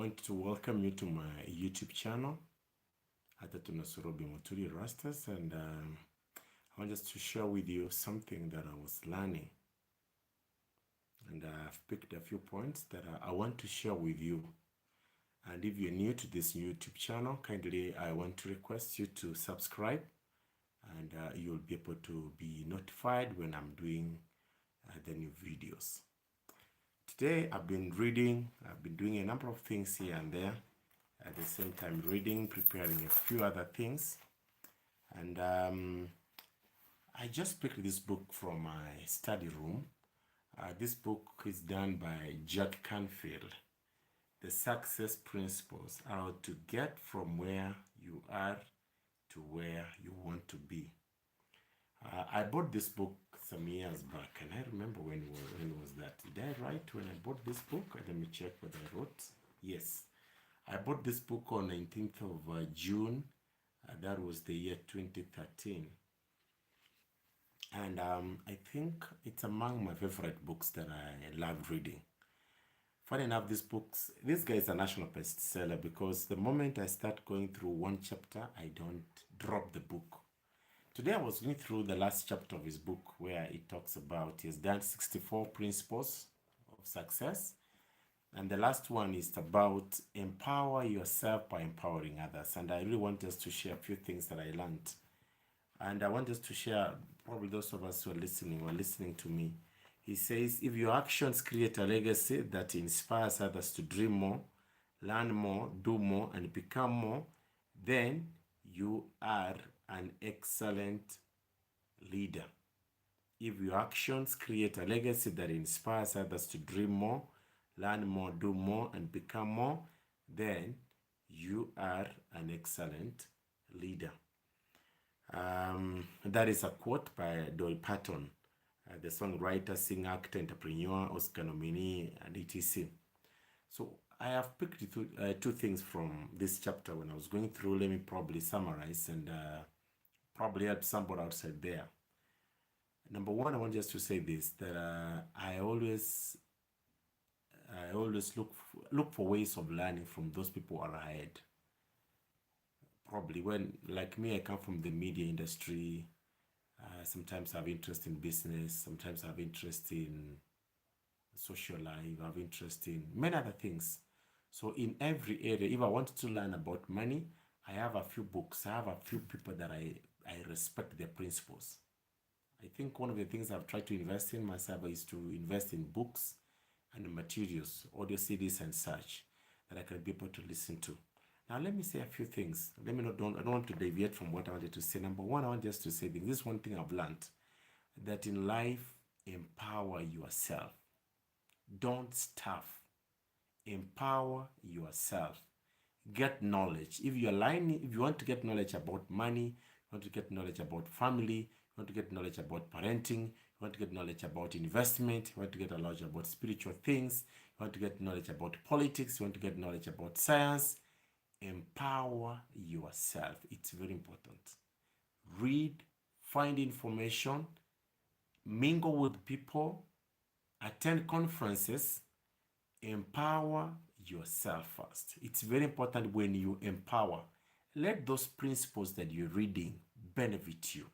want to welcome you to my YouTube channel, Atatuna Muturi Rastas, and I want just to share with you something that I was learning. And I've picked a few points that I want to share with you. And if you're new to this YouTube channel, kindly I want to request you to subscribe, and you'll be able to be notified when I'm doing the new videos. Today I've been doing a number of things here and there. At the same time reading, preparing a few other things. And I just picked this book from my study room. This book is done by Jack Canfield. The Success Principles, how to get from where you are to where you want to be. I bought this book some years back, and I remember when was that? Did I write when I bought this book? Let me check what I wrote. Yes, I bought this book on 19th of June. That was the year 2013. And I think it's among my favorite books that I love reading. Funny enough, this guy is a national bestseller because the moment I start going through one chapter, I don't drop the book. Today I was going through the last chapter of his book where he talks about, he has done 64 principles of success. And the last one is about empower yourself by empowering others. And I really want us to share a few things that I learned. And I want us to share, probably those of us who are listening to me. He says, if your actions create a legacy that inspires others to dream more, learn more, do more, and become more, then you are an excellent leader. If your actions create a legacy that inspires others to dream more, learn more, do more, and become more, then you are an excellent leader. That is a quote by Dolly Parton, the songwriter, singer, actor, entrepreneur, Oscar nominee, and etc. So I have picked two things from this chapter when I was going through. Let me probably summarize and probably help somebody outside there. Number one, I want just to say this, that I always look for ways of learning from those people who are ahead. Probably when, like me, I come from the media industry. Sometimes I have interest in business. Sometimes I have interest in social life. I have interest in many other things. So in every area, if I wanted to learn about money, I have a few books. I have a few people that I respect their principles. I think one of the things I've tried to invest in myself is to invest in books and materials, audio CDs and such, that I can be able to listen to. Now, let me say a few things. I don't want to deviate from what I wanted to say. Number one, I want just to say this is one thing I've learned, that in life, empower yourself. Don't starve. Empower yourself. Get knowledge. If you want to get knowledge about money, you want to get knowledge about family, you want to get knowledge about parenting, you want to get knowledge about investment, you want to get knowledge about spiritual things, you want to get knowledge about politics, you want to get knowledge about science, empower yourself. It's very important. Read, find information, mingle with people, attend conferences, empower yourself first. It's very important when you empower. Let those principles that you're reading benefit you.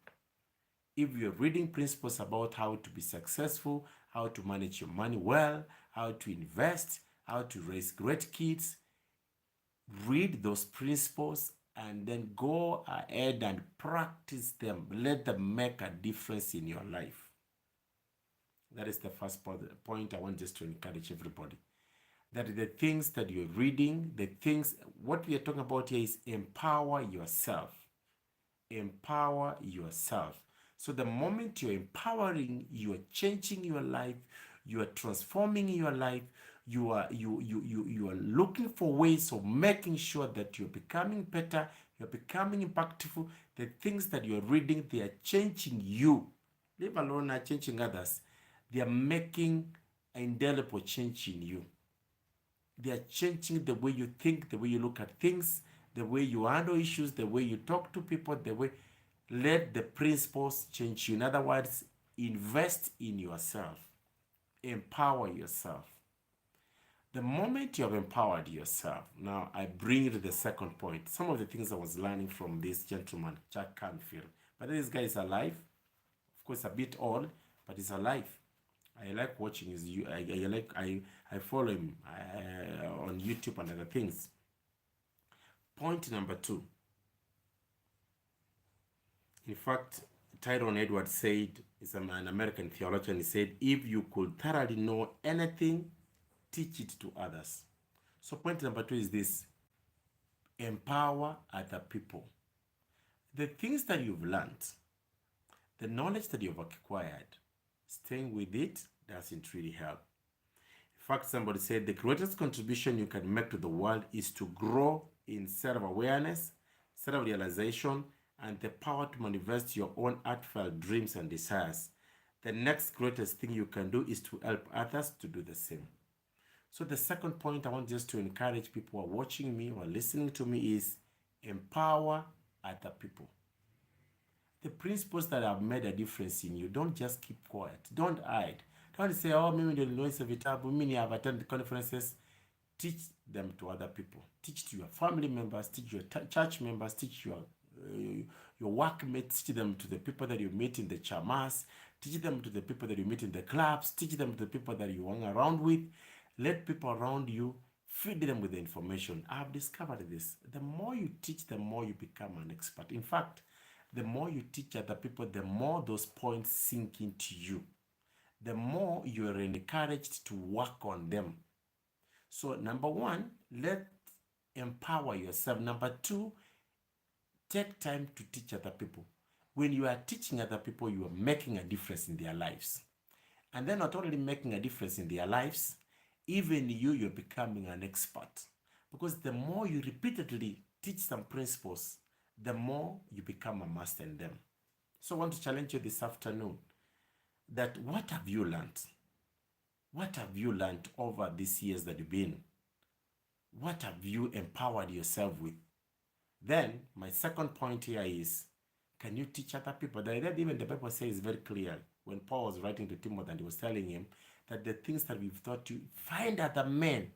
If you're reading principles about how to be successful, how to manage your money well, how to invest, how to raise great kids, read those principles and then go ahead and practice them. Let them make a difference in your life. That is the first point I want just to encourage everybody. That the things that you're reading, what we are talking about here is empower yourself. Empower yourself. So the moment you're empowering, you are changing your life, you are transforming your life, you are looking for ways of making sure that you're becoming better, you're becoming impactful. The things that you're reading, they are changing you. Leave alone are changing others. They are making an indelible change in you. They are changing the way you think, the way you look at things, the way you handle issues, the way you talk to people, the way. Let the principles change you. In other words, invest in yourself. Empower yourself. The moment you have empowered yourself, now I bring you to the second point. Some of the things I was learning from this gentleman, Jack Canfield. But this guy is alive. Of course, a bit old, but he's alive. I like watching his. I follow him on YouTube and other things. Point number 2. In fact, Tyrone Edwards said, is an American theologian, he said, if you could thoroughly know anything, teach it to others. So point number 2 is this: empower other people. The things that you've learned, the knowledge that you've acquired, staying with it doesn't really help. In fact, somebody said the greatest contribution you can make to the world is to grow in self-awareness, self-realization, and the power to manifest your own heartfelt dreams and desires. The next greatest thing you can do is to help others to do the same. So the second point I want just to encourage people who are watching me or listening to me is empower other people. The principles that have made a difference in you, don't just keep quiet. Don't hide. Don't say, oh, mimi ndio niliweza vitabu, mimi have attended conferences. Teach them to other people. Teach to your family members, teach your church members, teach your workmates, teach them to the people that you meet in the chamas, teach them to the people that you meet in the clubs, teach them to the people that you hang around with. Let people around you, feed them with the information. I've discovered this. The more you teach, the more you become an expert. In fact, the more you teach other people, the more those points sink into you. The more you are encouraged to work on them. So number 1, let's empower yourself. Number 2, take time to teach other people. When you are teaching other people, you are making a difference in their lives. And then not only making a difference in their lives, even you're becoming an expert. Because the more you repeatedly teach some principles, the more you become a master in them. So I want to challenge you this afternoon that what have you learned? What have you learned over these years that you've been? What have you empowered yourself with? Then my second point here is, can you teach other people? That even the Bible says very clear when Paul was writing to Timothy and he was telling him that the things that we've taught you, find other men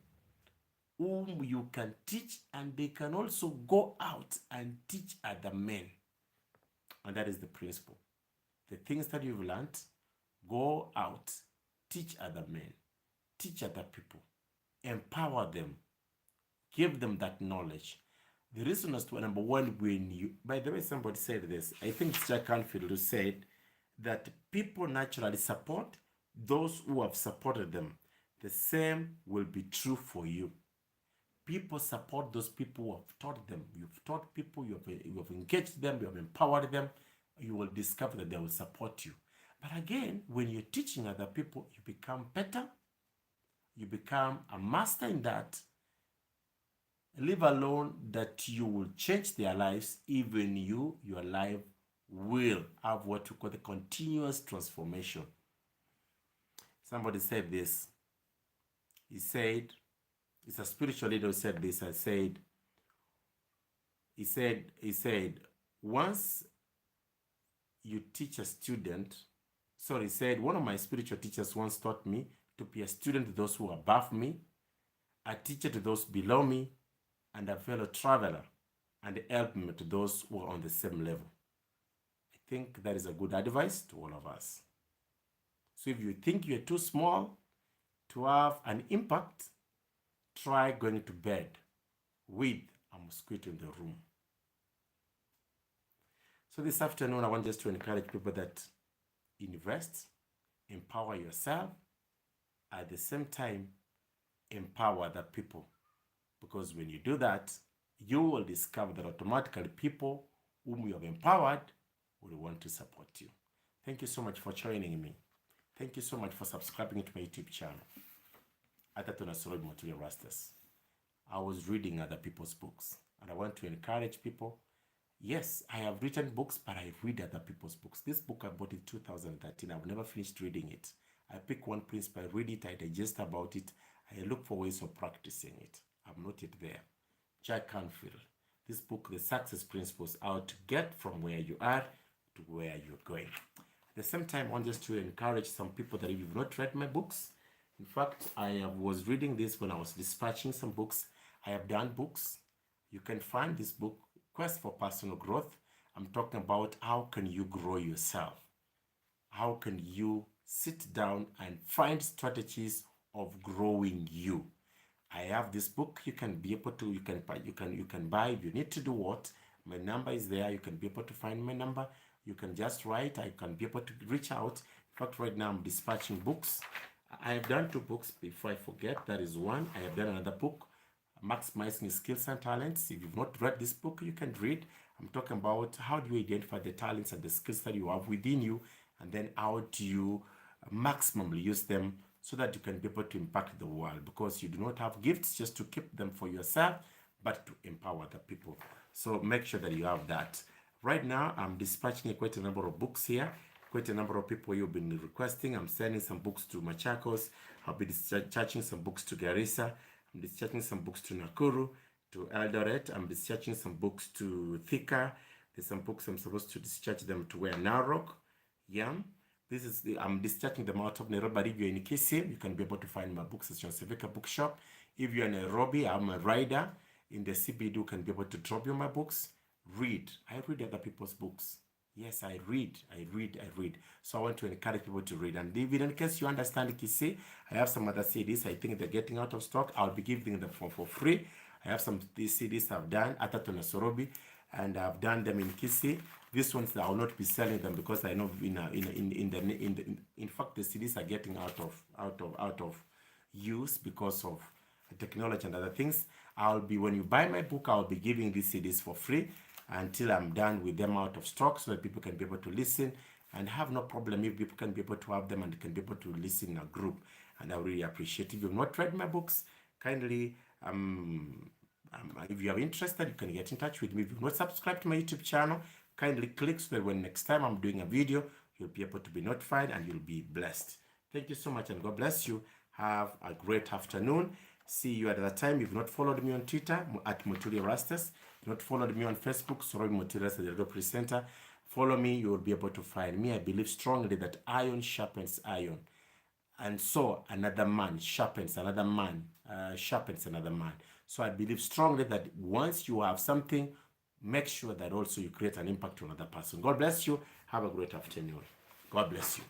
whom you can teach, and they can also go out and teach other men. And that is the principle. The things that you've learned, go out, teach other men, teach other people, empower them, give them that knowledge. The reason is to, number 1, when you, by the way, somebody said this, I think it's Jack Canfield who said that people naturally support those who have supported them. The same will be true for you. People support those people who have taught them. You've taught people, you have engaged them, you have empowered them. You will discover that they will support you. But again, when you're teaching other people, you become better. You become a master in that. Leave alone that you will change their lives. Even you, your life will have what you call the continuous transformation. Somebody said this. He said, it's a spiritual leader who said this. He said, once you teach a student, he said, one of my spiritual teachers once taught me to be a student to those who are above me, a teacher to those below me, and a fellow traveler, and help me to those who are on the same level. I think that is a good advice to all of us. So if you think you're too small to have an impact, try going to bed with a mosquito in the room. So this afternoon, I want just to encourage people that invest, empower yourself, at the same time, empower other people. Because when you do that, you will discover that automatically people whom you have empowered will want to support you. Thank you so much for joining me. Thank you so much for subscribing to my YouTube channel. I was reading other people's books, and I want to encourage people. Yes, I have written books, but I read other people's books. This book I bought in 2013. I've never finished reading it. I pick one principle, I read it, I digest about it, I look for ways of practicing it. I'm not yet there. Jack Canfield. This book, The Success Principles, how to get from where you are to where you're going. At the same time, I want just to encourage some people that if you've not read my books, In fact, was reading this when I was dispatching some books. I have done books. You can find this book, Quest for Personal Growth. I'm talking about how can you grow yourself? How can you sit down and find strategies of growing you? I have this book. You can be able to, you can buy. If you need to do what, my number is there. You can be able to find my number. You can just write. I can be able to reach out. In fact, right now I'm dispatching books. I have done 2 books. Before I forget, that is one. I have done another book, Maximizing Skills and Talents. If you've not read this book, you can read. I'm talking about how do you identify the talents and the skills that you have within you, and then how do you maximally use them so that you can be able to impact the world, because you do not have gifts just to keep them for yourself, but to empower the people. So make sure that you have that. Right now, I'm dispatching quite a number of books here. Quite a number of people you've been requesting. I'm sending some books to Machakos. I'll be dispatching some books to Garissa. I'm dispatching some books to Nakuru, to Eldoret. I'm dispatching some books to Thika. There's some books I'm supposed to dispatch them to where Narok. Yeah. I'm discharging them out of Nairobi. But if you're in Kisii, you can be able to find my books at John Seveka Bookshop. If you're in Nairobi, I'm a writer in the CBD, you can be able to drop you my books. Read. I read other people's books. Yes, I read. So I want to encourage people to read. And if in case you understand Kisii, I have some other CDs. I think they're getting out of stock. I'll be giving them for free. I have some these CDs I've done at Sorobi, and I've done them in Kisii. These ones I will not be selling them because I know in fact the CDs are getting out of use because of technology and other things. When you buy my book, I'll be giving these CDs for free until I'm done with them out of stock, so that people can be able to listen and have no problem if people can be able to have them and can be able to listen in a group. And I really appreciate it. If you've not read my books, kindly if you are interested, you can get in touch with me. If you've not subscribed to my YouTube channel, kindly click so that when next time I'm doing a video, you'll be able to be notified and you'll be blessed. Thank you so much and God bless you. Have a great afternoon. See you at that time. If you've not followed me on Twitter, at Muturi Rastas, if you've not followed me on Facebook, Sorry Muturi Rastas, the Presenter, follow me. You will be able to find me. I believe strongly that iron sharpens iron. And so another man sharpens another man, sharpens another man. So I believe strongly that once you have something, make sure that also you create an impact on another person. God bless you. Have a great afternoon. God bless you.